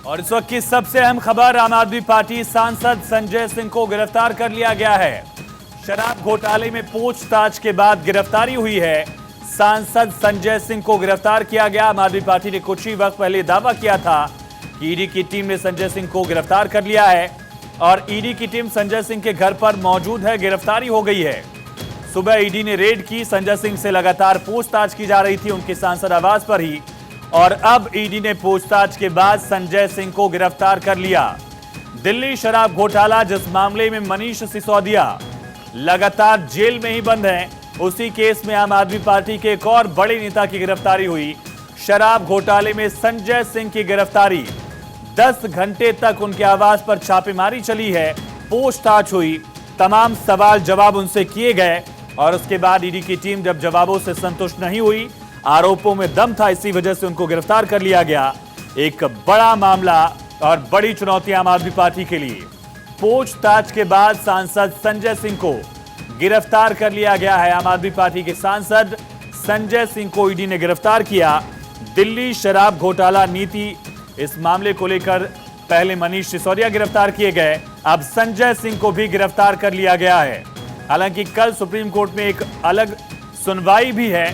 और इस वक्त की सबसे अहम खबर, आम आदमी पार्टी सांसद संजय सिंह को गिरफ्तार कर लिया गया है। शराब घोटाले में पूछताछ के बाद गिरफ्तारी हुई है। सांसद संजय सिंह को गिरफ्तार किया गया। आम आदमी पार्टी ने कुछ ही वक्त पहले दावा किया था कि ईडी की टीम ने संजय सिंह को गिरफ्तार कर लिया है और ईडी की टीम संजय सिंह के घर पर मौजूद है। गिरफ्तारी हो गई है। सुबह ईडी ने रेड की। संजय सिंह से लगातार पूछताछ की जा रही थी उनके सांसद आवास पर ही, और अब ईडी ने पूछताछ के बाद संजय सिंह को गिरफ्तार कर लिया। दिल्ली शराब घोटाला, जिस मामले में मनीष सिसोदिया लगातार जेल में ही बंद हैं, उसी केस में आम आदमी पार्टी के एक और बड़े नेता की गिरफ्तारी हुई। शराब घोटाले में संजय सिंह की गिरफ्तारी। 10 घंटे तक उनके आवास पर छापेमारी चली है, पूछताछ हुई, तमाम सवाल जवाब उनसे किए गए और उसके बाद ईडी की टीम जब जवाबों से संतुष्ट नहीं हुई, आरोपों में दम था, इसी वजह से उनको गिरफ्तार कर लिया गया। एक बड़ा मामला और बड़ी चुनौती आम आदमी पार्टी के लिए। पूछताछ के बाद सांसद संजय सिंह को गिरफ्तार कर लिया गया है। आम आदमी पार्टी के सांसद संजय सिंह को ईडी ने गिरफ्तार किया। दिल्ली शराब घोटाला नीति, इस मामले को लेकर पहले मनीष सिसोदिया गिरफ्तार किए गए, अब संजय सिंह को भी गिरफ्तार कर लिया गया है। हालांकि कल सुप्रीम कोर्ट में एक अलग सुनवाई भी है।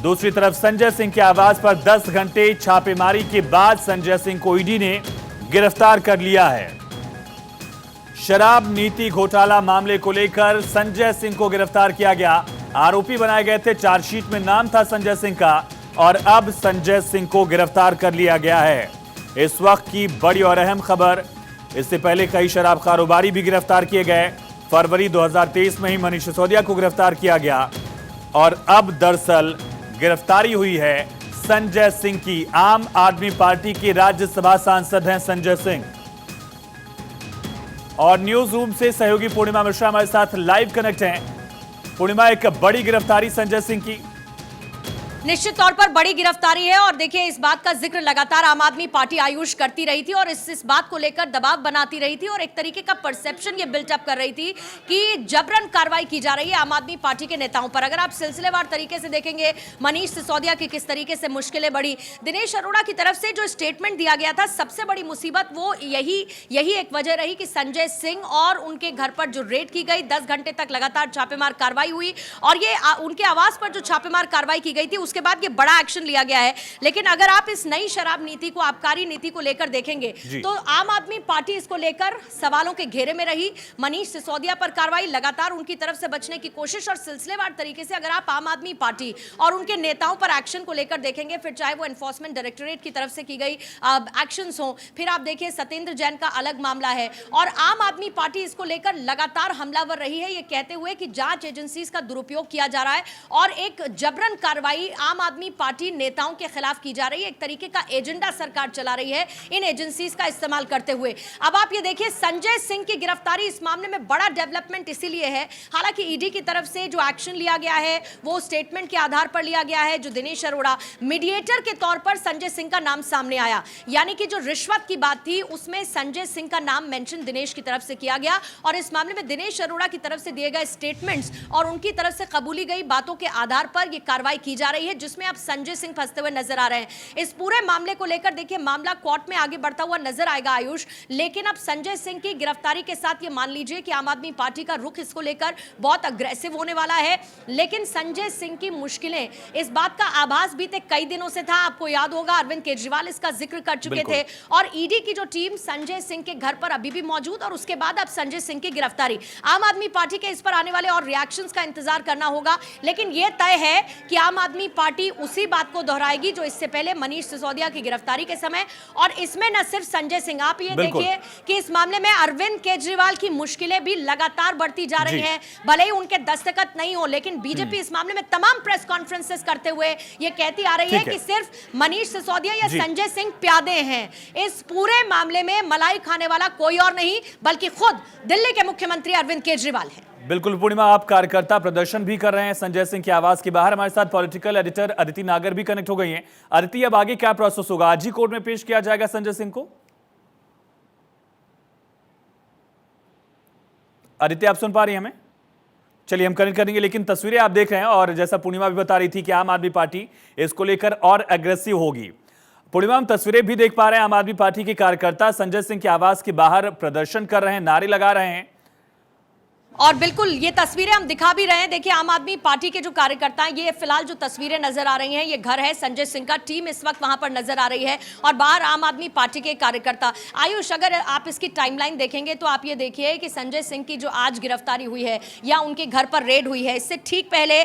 दूसरी तरफ संजय सिंह के आवास पर 10 घंटे छापेमारी के बाद संजय सिंह को ईडी ने गिरफ्तार कर लिया है। शराब नीति घोटाला मामले को लेकर संजय सिंह को गिरफ्तार किया गया। आरोपी बनाए गए थे, चार्जशीट में नाम था संजय सिंह का, और अब संजय सिंह को गिरफ्तार कर लिया गया है। इस वक्त की बड़ी और अहम खबर, इससे पहले कई शराब कारोबारी भी गिरफ्तार किए गए। फरवरी 2023 में ही मनीष सिसोदिया को गिरफ्तार किया गया और अब दरअसल गिरफ्तारी हुई है संजय सिंह की। आम आदमी पार्टी के राज्यसभा सांसद हैं संजय सिंह। और न्यूज रूम से सहयोगी पूर्णिमा मिश्रा हमारे साथ लाइव कनेक्ट हैं। पूर्णिमा, एक बड़ी गिरफ्तारी संजय सिंह की। निश्चित तौर पर बड़ी गिरफ्तारी है और देखिए इस बात का जिक्र लगातार आम आदमी पार्टी आयुष करती रही थी और इस बात को लेकर दबाव बनाती रही थी और एक तरीके का परसेप्शन ये बिल्टअप कर रही थी कि जबरन कार्रवाई की जा रही है आम आदमी पार्टी के नेताओं पर। अगर आप सिलसिलेवार तरीके से देखेंगे, मनीष सिसोदिया की किस तरीके से मुश्किलें बढ़ी, दिनेश अरोड़ा की तरफ से जो स्टेटमेंट दिया गया था, सबसे बड़ी मुसीबत वो यही एक वजह रही कि संजय सिंह और उनके घर पर जो रेड की गई, 10 घंटे तक लगातार छापेमार कार्रवाई हुई और ये उनके आवास पर जो छापेमार कार्रवाई की गई थी, उसके बाद ये बड़ा एक्शन लिया गया है। लेकिन अगर आप इस नई शराब नीति को, आबकारी नीति को लेकर देखेंगे तो आम आदमी पार्टी इसको लेकर सवालों के घेरे में रही। मनीष सिसोदिया पर कार्रवाई, लगातार उनकी तरफ से बचने की कोशिश और सिलसिलेवार तरीके से अगर आप आम आदमी पार्टी और उनके नेताओं पर एक्शन को लेकर देखेंगे, फिर चाहे वो एनफोर्समेंट डायरेक्टोरेट की तरफ से की गई एक्शंस हो, फिर आप देखिए सत्येंद्र जैन का अलग मामला है और आम आदमी पार्टी इसको लेकर लगातार हमलावर रही है, ये कहते हुए कि जांच एजेंसीज का दुरुपयोग किया जा रहा है और एक जबरन कार्रवाई आम आदमी पार्टी नेताओं के खिलाफ की जा रही है। एक तरीके का एजेंडा सरकार चला रही है इन एजेंसीज का इस्तेमाल करते हुए। अब आप ये देखिए, संजय सिंह की गिरफ्तारी इस मामले में बड़ा डेवलपमेंट इसीलिए है, हालांकि ईडी की तरफ से जो एक्शन लिया गया है वो स्टेटमेंट के आधार पर लिया गया है। जो दिनेश अरोड़ा मीडिएटर के तौर पर संजय सिंह का नाम सामने आया, यानी कि जो रिश्वत की बात थी उसमें संजय सिंह का नाम मेंशन दिनेश की तरफ से किया गया और इस मामले में दिनेश अरोड़ा की तरफ से दिए गए स्टेटमेंट्स और उनकी तरफ से कबूली गई बातों के आधार पर यह कार्रवाई की जा रही है, जिसमें अब संजय सिंह फंसते हुए नजर आ रहे हैं। इस पूरे मामले को लेकर देखिए मामला कोर्ट में आगे बढ़ता हुआ नजर आएगा आयुष, लेकिन अब संजय सिंह की गिरफ्तारी के साथ ये मान लीजिए कि आम आदमी पार्टी का रुख इसको लेकर बहुत अग्रेसिव होने वाला है। लेकिन संजय सिंह की मुश्किलें, इस बात का आभास बीते कई दिनों से था। आपको याद होगा अरविंद केजरीवाल इसका जिक्र कर चुके थे और ईडी की जो टीम संजय सिंह के घर पर अभी भी मौजूद और उसके बाद अब संजय सिंह की गिरफ्तारी। आम आदमी पार्टी के इस पर आने वाले और रिएक्शंस का इंतजार करना होगा, लेकिन यह तय है कि आम आदमी पार्टी उसी बात को दोहराएगी जो इससे पहले मनीष सिसोदिया की गिरफ्तारी के समय, और इसमें न सिर्फ संजय सिंह, आप ये देखिए कि इस मामले में अरविंद केजरीवाल की मुश्किलें भी लगातार बढ़ती जा रही हैं। भले ही उनके दस्तखत नहीं हो, लेकिन बीजेपी इस मामले में तमाम प्रेस कॉन्फ्रेंसेस करते हुए ये कहती आ रही है कि सिर्फ मनीष सिसोदिया या संजय सिंह प्यादे हैं। इस पूरे मामले में मलाई खाने वाला कोई और नहीं बल्कि खुद दिल्ली के मुख्यमंत्री अरविंद केजरीवाल है। बिल्कुल पूर्णिमा, आप कार्यकर्ता प्रदर्शन भी कर रहे हैं संजय सिंह के आवास के बाहर। हमारे साथ पॉलिटिकल एडिटर अदिति नागर भी कनेक्ट हो गई हैं। अदिति, अब आगे क्या प्रोसेस होगा? आज ही कोर्ट में पेश किया जाएगा संजय सिंह को? अदिति, आप सुन पा रही हैं हमें? चलिए हम कनेक्ट करेंगे, लेकिन तस्वीरें आप देख रहे हैं और जैसा पूर्णिमा भी बता रही थी कि आम आदमी पार्टी इसको लेकर और एग्रेसिव होगी। पूर्णिमा, हम तस्वीरें भी देख पा रहे हैं। आम आदमी पार्टी के कार्यकर्ता संजय सिंह के आवास के बाहर प्रदर्शन कर रहे हैं, नारे लगा रहे हैं। और बिल्कुल ये तस्वीरें हम दिखा भी रहे हैं। देखिए, आम आदमी पार्टी के जो कार्यकर्ता हैं, ये फिलहाल जो तस्वीरें नजर आ रही हैं, ये घर है संजय सिंह का। टीम इस वक्त वहां पर नजर आ रही है और बाहर आम आदमी पार्टी के कार्यकर्ता। आयुष, अगर आप इसकी टाइमलाइन देखेंगे तो आप ये देखिए कि संजय सिंह की जो आज गिरफ्तारी हुई है या उनके घर पर रेड हुई है, इससे ठीक पहले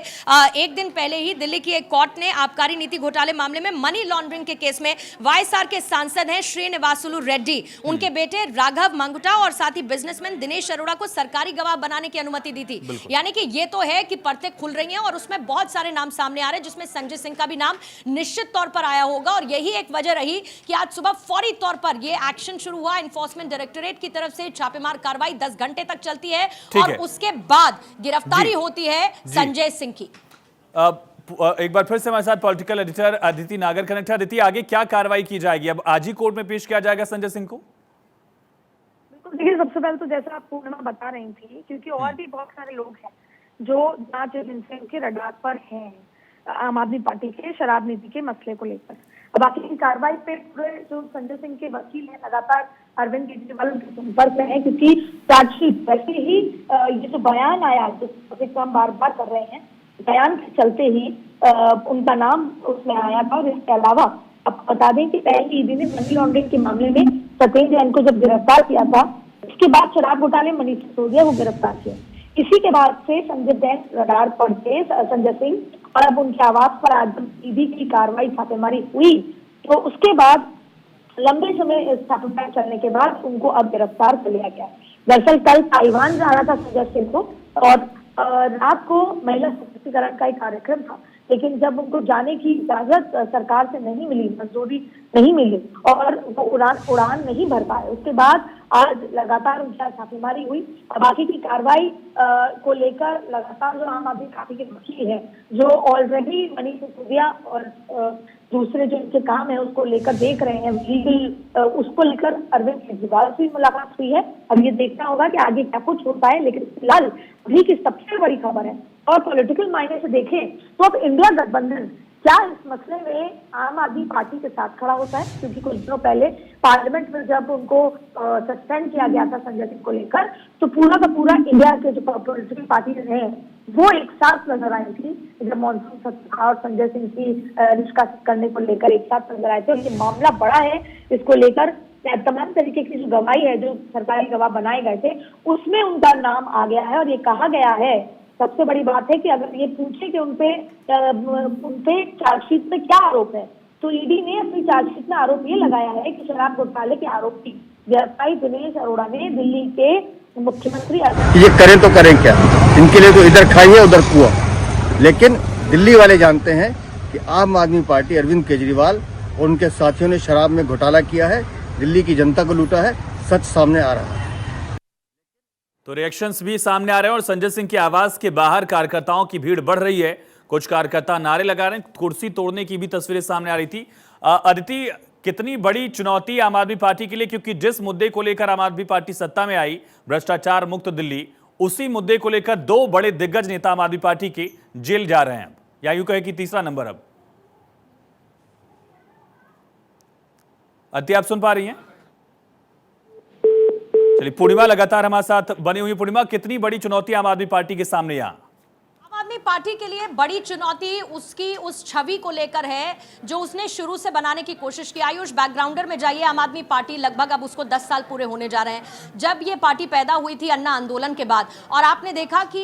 एक दिन पहले ही दिल्ली की एक कोर्ट ने आबकारी नीति घोटाले मामले में मनी लॉन्ड्रिंग के केस में वाईएसआर के सांसद हैं श्रीनिवासुलु रेड्डी, उनके बेटे राघव मंगुटा और साथ ही बिजनेसमैन दिनेश अरोड़ा को सरकारी गवाह बनाने की अनुमति दी थी। यानी कि ये तो है कि परतें खुल रही हैं और उसमें बहुत सारे नाम सामने आ रहे हैं, जिसमें संजय सिंह का भी नाम निश्चित तौर पर आया होगा। और यही एक वजह रही कि आज सुबह फौरी तौर पर ये एक्शन शुरू हुआ। एनफोर्समेंट डायरेक्टोरेट की तरफ से छापेमार कार्रवाई 10 घंटे तक चलती है और उसके बाद गिरफ्तारी होती है संजय सिंह की। एक बार फिर से हमारे साथ पॉलिटिकल एडिटर अदिति नागर कनेक्ट है। अदिति, आगे क्या कार्रवाई की जाएगी? अब आज ही कोर्ट में पेश किया जाएगा संजय सिंह को? देखिए, सबसे पहले तो जैसा आप पूर्णिमा बता रही थी, क्योंकि और भी बहुत सारे लोग हैं जो जांच एजेंसियों के रडार पर हैं आम आदमी पार्टी के शराब नीति के मसले को लेकर। अब बाकी की कार्रवाई पे पूरे जो संजय सिंह के वकील हैं लगातार अरविंद केजरीवाल के संपर्क में है, क्योंकि चार्जशीट वैसे ही ये जो बयान आया जिसको हम बार बार कर रहे हैं, बयान के चलते ही उनका नाम उसमें आया था। और इसके अलावा अब बता दें कि पहले ईडी ने मनी लॉन्ड्रिंग के मामले में सत्येंद्र जैन को जब गिरफ्तार किया था, इसके बाद शराब घोटाले मनीष सिसोदिया को गिरफ्तार किया। इसी के बाद से संजय जैन रडार पर थे संजय सिंह, और अब उनके आवास पर आज ईडी की कार्रवाई छापेमारी हुई तो उसके बाद लंबे समय छापेमारी चलने के बाद उनको अब गिरफ्तार कर लिया गया। दरअसल कल ताइवान जा रहा था संजय सिंह को और रात को महिला सशक्तिकरण का एक कार्यक्रम था, लेकिन जब उनको जाने की इजाजत सरकार से नहीं मिली, मंजूरी नहीं मिली और वो उड़ान नहीं भर पाए, उसके बाद आज लगातार उनकी छापेमारी हुई। बाकी की कार्रवाई को लेकर लगातार जो आम आदमी पार्टी के वकील हैं, जो ऑलरेडी मनीष सिसोदिया और दूसरे जो इनके काम है उसको लेकर देख रहे हैं, लीगल उसको लेकर अरविंद केजरीवाल से मुलाकात हुई है। अब ये देखना होगा कि आगे क्या कुछ होता है, लेकिन फिलहाल अभी की सबसे बड़ी खबर है और पॉलिटिकल मायने से देखें तो अब इंडिया गठबंधन क्या इस मसले में आम आदमी पार्टी के साथ खड़ा होता है, क्योंकि कुछ दिनों पहले पार्लियामेंट में जब उनको सस्पेंड किया गया था संजय सिंह को लेकर, तो पूरा का पूरा इंडिया के जो पॉलिटिकल पार्टी हैं वो एक साथ नजर आई थी जब मॉनसून सत्र था और संजय सिंह की निष्कासित करने को लेकर एक साथ नजर आए थे। और ये मामला बड़ा है, इसको लेकर तमाम तरीके की जो गवाही है, जो सरकारी गवाह बनाए गए थे, उसमें उनका नाम आ गया है। और ये कहा गया है, सबसे बड़ी बात है कि अगर ये पूछे कि उनपे चार्जशीट में क्या आरोप है, तो ईडी ने अपनी चार्जशीट में आरोप ये लगाया है कि शराब घोटाले के आरोपी व्यवसायी दिनेश अरोड़ा ने दिल्ली के मुख्यमंत्री ये करें तो करें क्या, इनके लिए तो इधर खाइए उधर कुआ। लेकिन दिल्ली वाले जानते हैं कि आम आदमी पार्टी अरविंद केजरीवाल और उनके साथियों ने शराब में घोटाला किया है, दिल्ली की जनता को लूटा है। सच सामने आ रहा है। तो रिएक्शंस भी सामने आ रहे हैं और संजय सिंह के आवास के बाहर कार्यकर्ताओं की भीड़ बढ़ रही है। कुछ कार्यकर्ता नारे लगा रहे हैं, कुर्सी तोड़ने की भी तस्वीरें सामने आ रही थी। अदिति, कितनी बड़ी चुनौती आम आदमी पार्टी के लिए, क्योंकि जिस मुद्दे को लेकर आम आदमी पार्टी सत्ता में आई, भ्रष्टाचार मुक्त दिल्ली, उसी मुद्दे को लेकर दो बड़े दिग्गज नेता आम आदमी पार्टी के जेल जा रहे हैं, या यूं कहे कि तीसरा नंबर। अब अदिति, आप सुन पा रही हैं? चलिए, पूर्णिमा लगातार हमारे साथ बनी हुई। पूर्णिमा, कितनी बड़ी चुनौती आम आदमी पार्टी के सामने यहां? आम आदमी पार्टी के लिए बड़ी चुनौती उसकी उस छवि को लेकर है जो उसने शुरू से बनाने की कोशिश की। आयुष, बैकग्राउंडर में जाइए। आम आदमी पार्टी लगभग अब उसको 10 साल पूरे होने जा रहे हैं जब ये पार्टी पैदा हुई थी अन्ना आंदोलन के बाद, और आपने देखा कि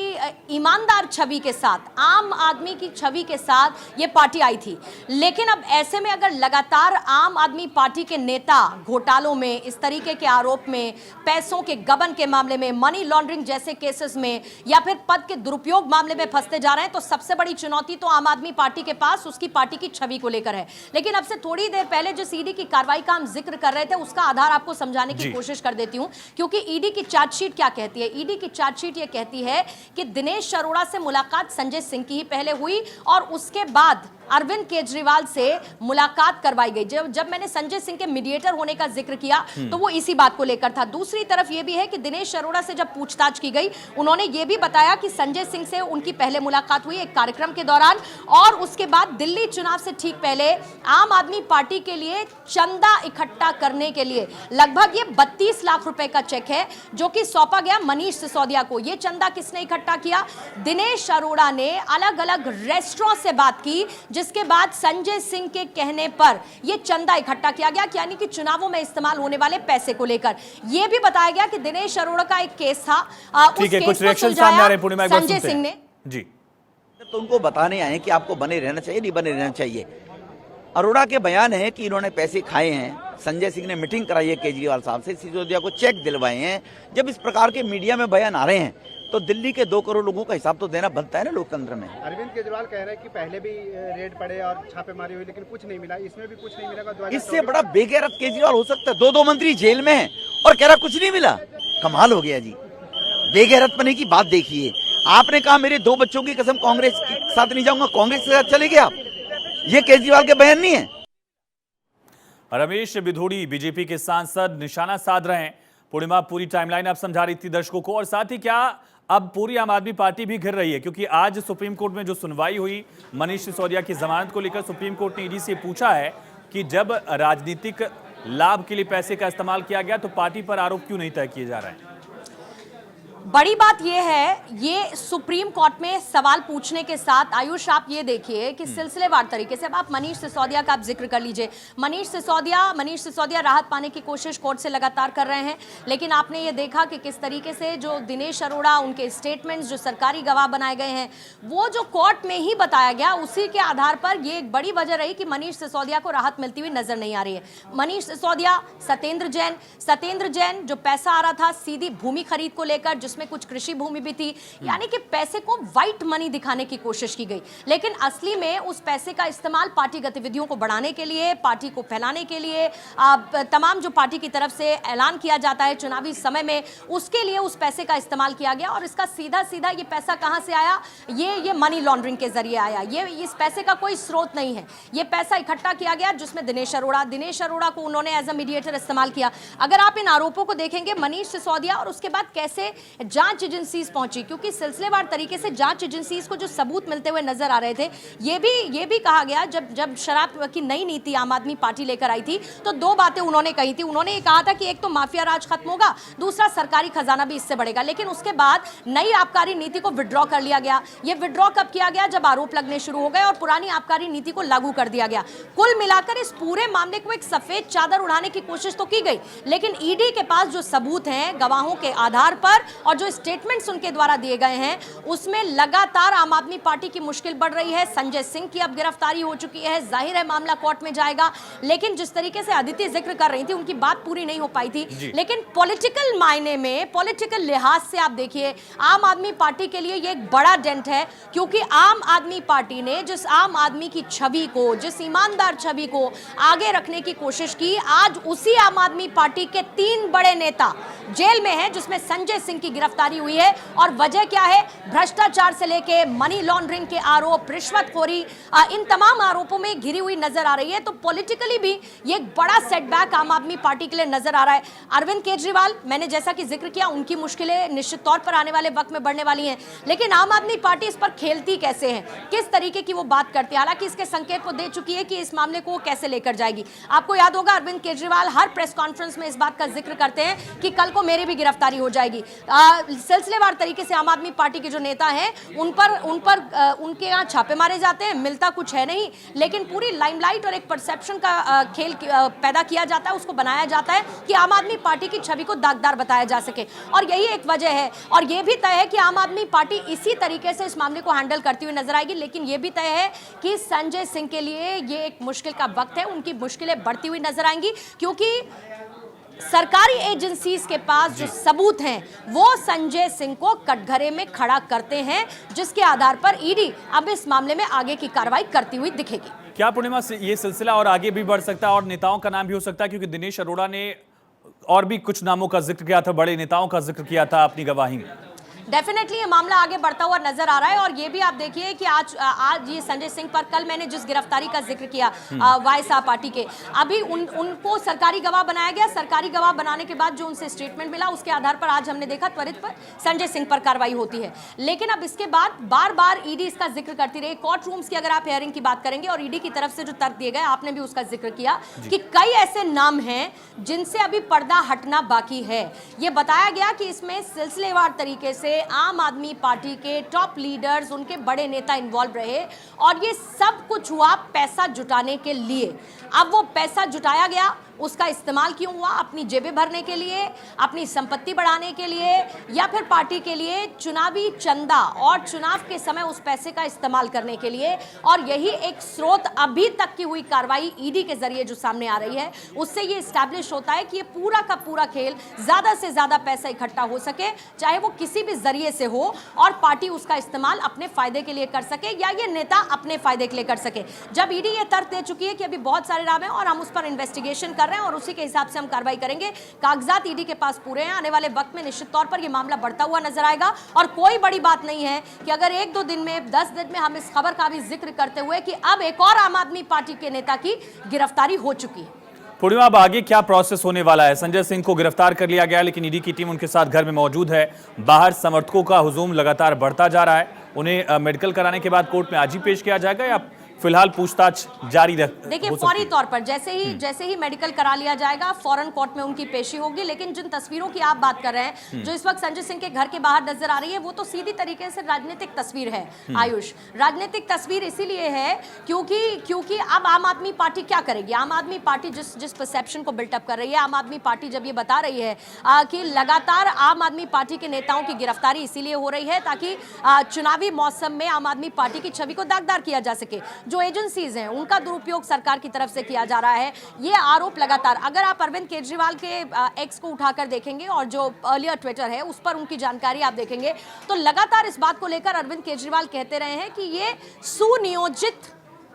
ईमानदार छवि के साथ, आम आदमी की छवि के साथ ये पार्टी आई थी। लेकिन अब ऐसे में अगर लगातार आम आदमी पार्टी के नेता घोटालों में, इस तरीके के आरोप में, पैसों के गबन के मामले में, मनी लॉन्ड्रिंग जैसे केसेस में, या फिर पद के दुरुपयोग मामले में फंसते जा रहे हैं, तो सबसे बड़ी चुनौती तो आम आदमी पार्टी के पास उसकी पार्टी की छवि को लेकर है। लेकिन अब से थोड़ी देर पहले जो ईडी की कार्रवाई का हम जिक्र कर रहे थे, उसका आधार आपको समझाने की कोशिश कर देती हूं, क्योंकि ईडी की चार्जशीट क्या कहती है। ईडी की चार्जशीट ये कहती है कि दिनेश अरोड़ा से मुलाकात संजय सिंह की ही पहले हुई और उसके बाद अरविंद केजरीवाल से मुलाकात करवाई गई। जब मैंने संजय सिंह के मीडिएटर होने का जिक्र किया तो वो इसी बात को लेकर था। दूसरी तरफ ये भी है कि दिनेश अरोड़ा से जब पूछताछ की गई, उन्होंने ये भी बताया कि संजय सिंह से उनकी पहले मुलाकात मुलाकात हुई एक कार्यक्रम के दौरान, और उसके बाद दिल्ली चुनाव से ठीक पहले आम आदमी पार्टी के लिए चंदा इकट्ठा करने के लिए लगभग ये 32 लाख रुपए का चेक है जो कि सौंपा गया मनीष सिसोदिया को। ये चंदा किसने इकट्ठा किया? दिनेश अरोड़ा ने अलग अलग रेस्टोरेंट से बात की, जिसके बाद संजय सिंह के कहने पर यह चंदा इकट्ठा किया गया, यानी कि चुनावों में इस्तेमाल होने वाले पैसे को लेकर। यह भी बताया गया कि दिनेश अरोड़ा का एक केस था, ठीक है, कुछ रिएक्शन सामने आ रहे हैं, पूर्णिमा एक बार संजय सुनते सिंह हैं। ने जी, तो उनको बताने आए कि आपको बने रहना चाहिए, नहीं बने रहना चाहिए। अरोड़ा के बयान है कि इन्होंने पैसे खाए हैं, संजय सिंह ने मीटिंग कराई है केजरीवाल साहब से, सिसोदिया को चेक दिलवाए हैं। जब इस प्रकार के मीडिया में बयान आ रहे हैं तो दिल्ली के 2 करोड़ लोगों का हिसाब तो देना बनता है ना लोकतंत्र में। अरविंद केजरीवाल कह रहे हैं कि पहले भी रेड पड़े और छापेमारी हुई लेकिन कुछ नहीं मिला, इसमें भी कुछ नहीं मिला। इससे बड़ा बेगैरत केजरीवाल हो सकता है? 2 मंत्री जेल में हैं और कह रहा कुछ नहीं मिला। कमाल हो गया जी, बेगैरतपने की बात देखिए। आपने कहा मेरे 2 बच्चों की कसम कांग्रेस के साथ नहीं जाऊंगा, कांग्रेस के साथ चले गए आप। ये केजरीवाल के बयान नहीं है। रमेश बिधूड़ी बीजेपी के सांसद निशाना साध रहे हैं। पूर्णिमा पूरी टाइमलाइन आप समझा रही थी दर्शकों को, और साथ ही क्या अब पूरी आम आदमी पार्टी भी घिर रही है, क्योंकि आज सुप्रीम कोर्ट में जो सुनवाई हुई मनीष सिसोदिया की जमानत को लेकर, सुप्रीम कोर्ट ने ईडी से पूछा है कि जब राजनीतिक लाभ के लिए पैसे का इस्तेमाल किया गया तो पार्टी पर आरोप क्यों नहीं तय किए जा रहे हैं। बड़ी बात यह है, ये सुप्रीम कोर्ट में सवाल पूछने के साथ आयुष आप ये देखिए कि सिलसिलेवार तरीके से, अब आप मनीष सिसोदिया का आप जिक्र कर लीजिए। मनीष सिसोदिया राहत पाने की कोशिश कोर्ट से लगातार कर रहे हैं, लेकिन आपने ये देखा कि किस तरीके से जो दिनेश अरोड़ा, उनके स्टेटमेंट्स जो सरकारी गवाह बनाए गए हैं, वो जो कोर्ट में ही बताया गया, उसी के आधार पर ये एक बड़ी वजह रही कि मनीष सिसोदिया को राहत मिलती हुई नजर नहीं आ रही है। मनीष सिसोदिया, सत्येंद्र जैन जो पैसा आ रहा था सीधी भूमि खरीद को लेकर, जिसमें कुछ कृषि भूमि भी थी, यानी कि पैसे को व्हाइट मनी दिखाने की कोशिश की गई, लेकिन असली में उस पैसे का इस्तेमाल पार्टी गतिविधियों को बढ़ाने के लिए, पार्टी को फैलाने के लिए, तमाम जो पार्टी की तरफ से ऐलान किया जाता है चुनावी समय में, उसके लिए उस पैसे का इस्तेमाल किया गया। और इसका सीधा ये पैसा कहां से आया? ये मनी लॉन्ड्रिंग के जरिए आया। ये इस पैसे का कोई स्रोत नहीं है। ये पैसा इकट्ठा किया गया जिसमें दिनेश अरोड़ा को उन्होंने एज अ मीडिएटर इस्तेमाल किया। अगर आप इन आरोपों को देखेंगे, मनीष सिसोदिया और उसके बाद कैसे जांच एजेंसीज पहुंची, क्योंकि सिलसिलेवार तरीके से जांच एजेंसीज को जो सबूत मिलते हुए नजर आ रहे थे, ये भी कहा गया जब शराब की नई नीति आम आदमी पार्टी लेकर आई थी तो 2 बातें उन्होंने कही थी। उन्होंने ये कहा था कि एक तो माफिया राज खत्म होगा, दूसरा सरकारी खजाना भी इससे बढ़ेगा। लेकिन उसके बाद नई आबकारी नीति को विड्रॉ कर लिया गया। ये विड्रॉ कब किया गया? जब आरोप लगने शुरू हो गए और पुरानी आबकारी नीति को लागू कर दिया गया। कुल मिलाकर इस पूरे मामले को एक सफेद चादर उड़ाने की कोशिश तो की गई, लेकिन ईडी के पास जो सबूत हैं गवाहों के आधार पर और जो स्टेटमेंट्स उनके द्वारा दिए गए हैं, उसमें लगातार आम आदमी पार्टी की मुश्किल बढ़ रही है। संजय सिंह की अब गिरफ्तारी हो चुकी है, जाहिर है मामला कोर्ट में जाएगा, लेकिन जिस तरीके से अदिति जिक्र कर रही थी, उनकी बात पूरी नहीं हो पाई थी। लेकिन पॉलिटिकल मायने में, पॉलिटिकल लिहाज से आप देखिए, आम आदमी पार्टी के लिए ये एक बड़ा डेंट है, क्योंकि आम आदमी पार्टी ने जिस आम आदमी की छवि को, जिस ईमानदार छवि को आगे रखने की कोशिश की, आज उसी आम आदमी पार्टी के 3 बड़े नेता जेल में हैं, जिसमें संजय सिंह की गिरफ्तारी हुई है। और वजह क्या है? भ्रष्टाचार से लेके मनी लॉन्ड्रिंग के आरोप, रिश्वतखोरी, इन तमाम आरोपों में घिरी हुई नजर आ रही है। तो पॉलिटिकली भी ये एक बड़ा सेटबैक आम आदमी पार्टी के लिए नजर आ रहा है। अरविंद केजरीवाल, मैंने जैसा कि जिक्र किया, उनकी मुश्किलें निश्चित तौर पर आने वाले वक्त में बढ़ने वाली हैं, लेकिन आम आदमी पार्टी इस पर खेलती कैसे है, किस तरीके की वो बात करती है। हालांकि इसके संकेत वो दे चुकी है कि इस मामले को वो कैसे लेकर जाएगी। आपको याद होगा अरविंद केजरीवाल हर प्रेस कॉन्फ्रेंस में इस बात का जिक्र करते हैं कि कल को मेरी भी गिरफ्तारी हो जाएगी। सिलसिलेवार तरीके से आम आदमी पार्टी के जो नेता हैं उन पर उनके यहाँ छापे मारे जाते हैं, मिलता कुछ है नहीं, लेकिन पूरी लाइमलाइट और एक परसेप्शन का खेल पैदा किया जाता है, उसको बनाया जाता है कि आम आदमी पार्टी की छवि को दागदार बताया जा सके। और यही एक वजह है, और यह भी तय है कि आम आदमी पार्टी इसी तरीके से इस मामले को हैंडल करती हुई नजर आएगी। लेकिन यह भी तय है कि संजय सिंह के लिए ये एक मुश्किल का वक्त है, उनकी मुश्किलें बढ़ती हुई नजर आएंगी, क्योंकि सरकारी एजेंसीज के पास जो सबूत हैं वो संजय सिंह को कटघरे में खड़ा करते हैं, जिसके आधार पर ईडी अब इस मामले में आगे की कार्रवाई करती हुई दिखेगी। क्या पूर्णिमा ये सिलसिला और आगे भी बढ़ सकता है और नेताओं का नाम भी हो सकता है, क्योंकि दिनेश अरोड़ा ने और भी कुछ नामों का जिक्र किया था, बड़े नेताओं का जिक्र किया था अपनी गवाही में। डेफिनेटली ये मामला आगे बढ़ता हुआ नजर आ रहा है। और ये भी आप देखिए कि आज ये संजय सिंह पर कल मैंने जिस गिरफ्तारी का जिक्र किया वाईएसआर पार्टी के, अभी उनको सरकारी गवाह बनाया गया। सरकारी गवाह बनाने के बाद जो उनसे स्टेटमेंट मिला उसके आधार पर आज हमने देखा त्वरित पर संजय सिंह पर कार्रवाई होती है। लेकिन अब इसके बाद बार बार ईडी इसका जिक्र करती रही। कोर्ट रूम्स की अगर आप हियरिंग की बात करेंगे और ईडी की तरफ से जो तर्क दिए गए, आपने भी उसका जिक्र किया कि कई ऐसे नाम हैं जिनसे अभी पर्दा हटना बाकी है। यह बताया गया कि इसमें सिलसिलेवार तरीके से आम आदमी पार्टी के टॉप लीडर्स, उनके बड़े नेता इन्वॉल्व रहे और ये सब कुछ हुआ पैसा जुटाने के लिए। अब वो पैसा जुटाया गया, उसका इस्तेमाल क्यों हुआ? अपनी जेबें भरने के लिए, अपनी संपत्ति बढ़ाने के लिए, या फिर पार्टी के लिए चुनावी चंदा और चुनाव के समय उस पैसे का इस्तेमाल करने के लिए। और यही एक स्रोत अभी तक की हुई कार्रवाई ईडी के जरिए जो सामने आ रही है, उससे ये स्टैब्लिश होता है कि ये पूरा का पूरा खेल ज्यादा से ज्यादा पैसा इकट्ठा हो सके, चाहे वो किसी भी जरिए से हो, और पार्टी उसका इस्तेमाल अपने फायदे के लिए कर सके या ये नेता अपने फायदे के लिए कर सके। जब ईडी ये तर्क दे चुकी है कि अभी बहुत सारे नाम है और हम उस पर इन्वेस्टिगेशन कर रहे हैं और उसी के हिसाब से हम कार्रवाई करेंगे, कागजात ईडी के पास पूरे हैं, आने वाले वक्त में निश्चित तौर पर यह मामला बढ़ता हुआ नजर आएगा। और कोई बड़ी बात नहीं है कि अगर 1-2 दिन में, 10 दिन में हम इस खबर का भी जिक्र करते हुए कि अब एक और आम आदमी पार्टी के नेता की गिरफ्तारी हो चुकी है। पूर्णिमा, अब आगे क्या प्रोसेस होने वाला है? संजय सिंह को गिरफ्तार कर लिया गया, लेकिन ईडी की टीम उनके साथ घर में मौजूद है। बाहर समर्थकों का हुजूम लगातार बढ़ता जा रहा है। उन्हें मेडिकल कराने के बाद कोर्ट में आज ही पेश किया जाएगा या फिलहाल पूछताछ जारी रह? देखिए, फौरी तौर पर जैसे ही मेडिकल करा लिया जाएगा, फौरन कोर्ट में उनकी पेशी होगी। लेकिन जिन तस्वीरों की आप बात कर रहे हैं, जो इस वक्त संजय सिंह के घर के बाहर नजर आ रही है, वो तो सीधी तरीके से राजनीतिक तस्वीर है आयुष। राजनीतिक तस्वीर इसीलिए है क्योंकि अब आम आदमी पार्टी क्या करेगी? आम आदमी पार्टी जिस परसेप्शन को बिल्टअप कर रही है, आम आदमी पार्टी जब ये बता रही है कि लगातार आम आदमी पार्टी के नेताओं की गिरफ्तारी इसीलिए हो रही है ताकि चुनावी मौसम में आम आदमी पार्टी की छवि को दागदार किया जा सके, जो एजेंसीज हैं उनका दुरुपयोग सरकार की तरफ से किया जा रहा है, ये आरोप लगातार। अगर आप अरविंद केजरीवाल के एक्स को उठाकर देखेंगे और जो अर्लियर ट्विटर है उस पर उनकी जानकारी आप देखेंगे, तो लगातार इस बात को लेकर अरविंद केजरीवाल कहते रहे हैं कि ये सुनियोजित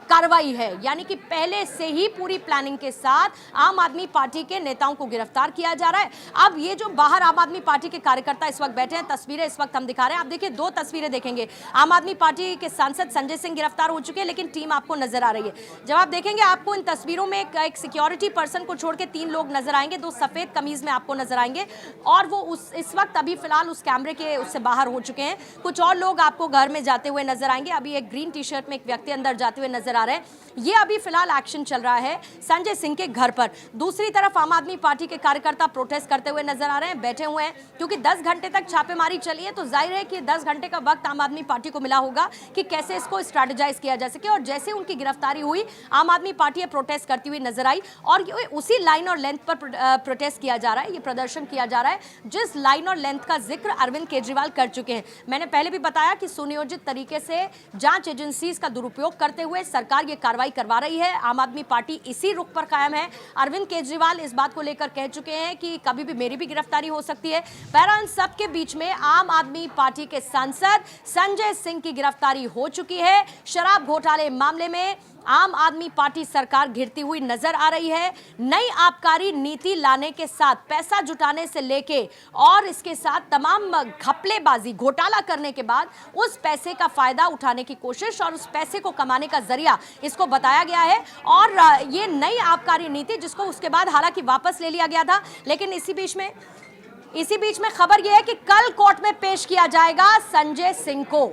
कार्रवाई है, यानी कि पहले से ही पूरी प्लानिंग के साथ आम आदमी पार्टी के नेताओं को गिरफ्तार किया जा रहा है। अब ये जो बाहर आम आदमी पार्टी के कार्यकर्ता इस वक्त बैठे हैं, तस्वीरें इस वक्त हम दिखा रहे हैं, आप देखिए 2 तस्वीरें देखेंगे। आम आदमी पार्टी के सांसद संजय सिंह गिरफ्तार हो चुके हैं, लेकिन टीम आपको नजर आ रही है। जब आप देखेंगे, आपको इन तस्वीरों में एक सिक्योरिटी पर्सन को छोड़ के 3 लोग नजर आएंगे, 2 सफेद कमीज में आपको नजर आएंगे, और वो इस वक्त अभी फिलहाल उस कैमरे के उससे बाहर हो चुके हैं। कुछ और लोग आपको घर में जाते हुए नजर आएंगे। अभी एक ग्रीन टी शर्ट में एक व्यक्ति अंदर जाते हुए नजर आ रहे हैं। ये अभी फिलहाल एक्शन चल रहा है संजय सिंह के घर पर। दूसरी तरफ आम आदमी पार्टी के कार्यकर्ता प्रोटेस्ट करते हुए नजर आ रहे हैं, बैठे हुए हैं, क्योंकि 10 घंटे तक छापेमारी चली है, तो जाहिर है कि 10 घंटे का वक्त आम आदमी पार्टी को मिला होगा कि कैसे इसको स्ट्रेटेजाइज किया जा सके। और जैसे उनकी गिरफ्तारी हुई, आम आदमी पार्टी प्रोटेस्ट करती हुई नजर आई, और उसी लाइन और लेंथ पर प्रोटेस्ट किया जा रहा है, ये प्रदर्शन किया जा रहा है जिस लाइन और लेंथ का जिक्र अरविंद केजरीवाल कर चुके हैं। मैंने पहले भी बताया कि सुनियोजित तरीके से जांच एजेंसीज का दुरुपयोग करते हुए सरकार ये कार्रवाई करवा रही है। आम आदमी पार्टी इसी रुख पर कायम है। अरविंद केजरीवाल इस बात को लेकर कह चुके हैं कि कभी भी मेरी भी गिरफ्तारी हो सकती है। बहरहाल सबके बीच में आम आदमी पार्टी के सांसद संजय सिंह की गिरफ्तारी हो चुकी है। शराब घोटाले मामले में आम आदमी पार्टी सरकार घिरती हुई नजर आ रही है। नई आबकारी नीति लाने के साथ पैसा जुटाने से लेके और इसके साथ तमाम घपलेबाजी घोटाला करने के बाद उस पैसे का फायदा उठाने की कोशिश और उस पैसे को कमाने का जरिया इसको बताया गया है। और ये नई आबकारी नीति, जिसको उसके बाद हालांकि वापस ले लिया गया था, लेकिन इसी बीच में खबर यह है कि कल कोर्ट में पेश किया जाएगा संजय सिंह को।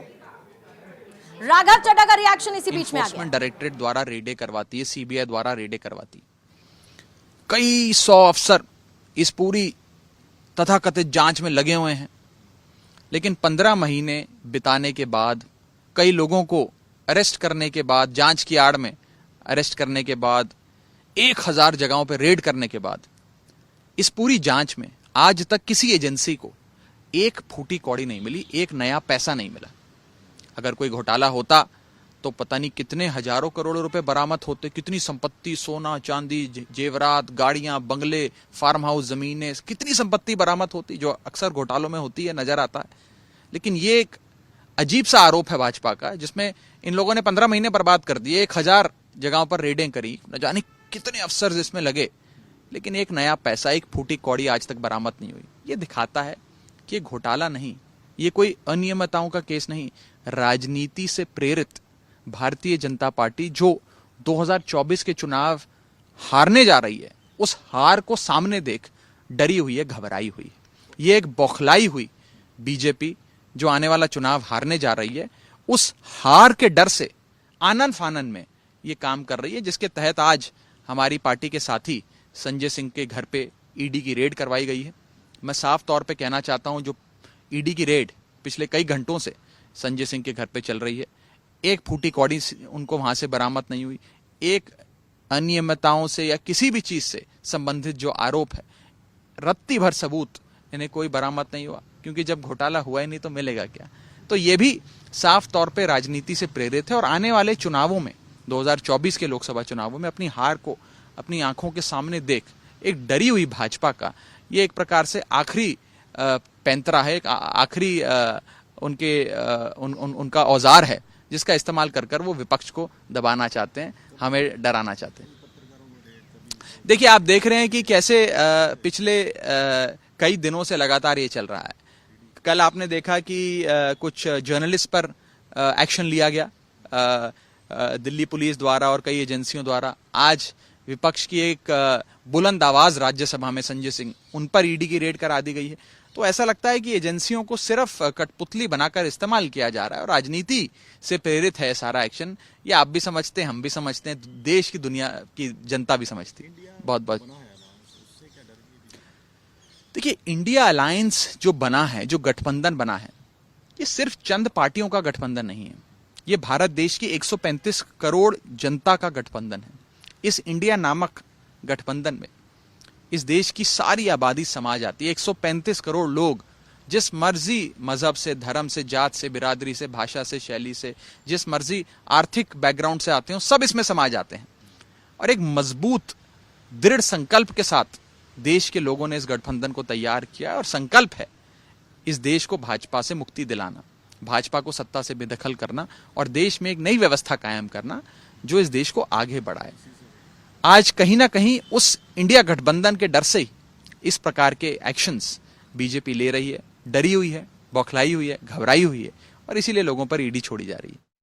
राघव चड्ढा का रिएक्शन इसी बीच में आ गया। डायरेक्टरेट द्वारा रेडे करवाती है, सीबीआई द्वारा रेडे करवाती, कई 100 अफसर इस पूरी तथाकथित जांच में लगे हुए हैं, लेकिन 15 महीने बिताने के बाद, कई लोगों को अरेस्ट करने के बाद, जांच की आड़ में अरेस्ट करने के बाद, 1000 जगहों पर रेड करने के बाद, इस पूरी जांच में आज तक किसी एजेंसी को एक फूटी कौड़ी नहीं मिली, एक नया पैसा नहीं मिला। अगर कोई घोटाला होता तो पता नहीं कितने हजारों करोड़ों रुपए बरामद होते, कितनी संपत्ति, सोना चांदी, जेवरात, गाड़ियां, बंगले, फार्म हाउस, जमीनें, कितनी संपत्ति बरामद होती, जो अक्सर घोटालों में होती है, नजर आता है। लेकिन ये एक अजीब सा आरोप है भाजपा का, जिसमें इन लोगों ने 15 महीने बर्बाद कर दिए, 1000 जगहों पर रेडें करी, न जाने कितने अफसर इसमें लगे, लेकिन एक नया पैसा, एक फूटी कौड़ी आज तक बरामद नहीं हुई। ये दिखाता है कि घोटाला नहीं, ये कोई अनियमितताओं का केस नहीं, राजनीति से प्रेरित भारतीय जनता पार्टी जो 2024 के चुनाव हारने जा रही है, उस हार को सामने देख डरी हुई है, घबराई हुई है। ये एक बौखलाई हुई बीजेपी जो आने वाला चुनाव हारने जा रही है, उस हार के डर से आनन फानन में ये काम कर रही है, जिसके तहत आज हमारी पार्टी के साथी संजय सिंह के घर पे ईडी की रेड करवाई गई है। मैं साफ तौर पे कहना चाहता हूं, जो ईडी की रेड पिछले कई घंटों से संजय सिंह के घर पे चल रही है, एक फूटी कौड़ी उनको वहां से बरामद नहीं हुई, एक अनियमितताओं से या किसी भी चीज से संबंधित जो आरोप है, रत्ती भर सबूत इन्हें कोई बरामद नहीं हुआ, क्योंकि जब घोटाला हुआ ही नहीं तो मिलेगा क्या। तो ये भी साफ तौर पे राजनीति से प्रेरित है और आने वाले चुनावों में, 2024 के लोकसभा चुनावों में अपनी हार को अपनी आंखों के सामने देख एक डरी हुई भाजपा का ये एक प्रकार से आखिरी पैंतरा है, एक आखिरी उनका औजार है, जिसका इस्तेमाल कर कर वो विपक्ष को दबाना चाहते हैं, हमें डराना चाहते हैं। देखिए, आप देख रहे हैं कि कैसे पिछले कई दिनों से लगातार ये चल रहा है। कल आपने देखा कि कुछ जर्नलिस्ट पर एक्शन लिया गया दिल्ली पुलिस द्वारा और कई एजेंसियों द्वारा। आज विपक्ष की एक बुलंद आवाज राज्यसभा में संजय सिंह, उन पर ईडी की रेड करा दी गई है। तो ऐसा लगता है कि एजेंसियों को सिर्फ कठपुतली बनाकर इस्तेमाल किया जा रहा है और राजनीति से प्रेरित है सारा एक्शन। ये आप भी समझते हैं, हम भी समझते हैं, देश की दुनिया की जनता भी समझती है। बहुत बहुत देखिए, इंडिया अलायंस जो बना है, जो गठबंधन बना है, ये सिर्फ चंद पार्टियों का गठबंधन नहीं है, ये भारत देश की 135 करोड़ जनता का गठबंधन है। इस इंडिया नामक गठबंधन में इस देश की सारी आबादी समाज आती है। 135 करोड़ लोग जिस मर्जी मजहब से, धर्म से, जात से, बिरादरी से, भाषा से, शैली से, जिस मर्जी आर्थिक बैकग्राउंड से आते हो, सब इसमें समाज आते हैं। और एक मजबूत दृढ़ संकल्प के साथ देश के लोगों ने इस गठबंधन को तैयार किया और संकल्प है इस देश को भाजपा से मुक्ति दिलाना, भाजपा को सत्ता से बेदखल करना और देश में एक नई व्यवस्था कायम करना जो इस देश को आगे बढ़ाए। आज कहीं ना कहीं उस इंडिया गठबंधन के डर से ही इस प्रकार के एक्शंस बीजेपी ले रही है, डरी हुई है, बौखलाई हुई है, घबराई हुई है और इसीलिए लोगों पर ईडी छोड़ी जा रही है।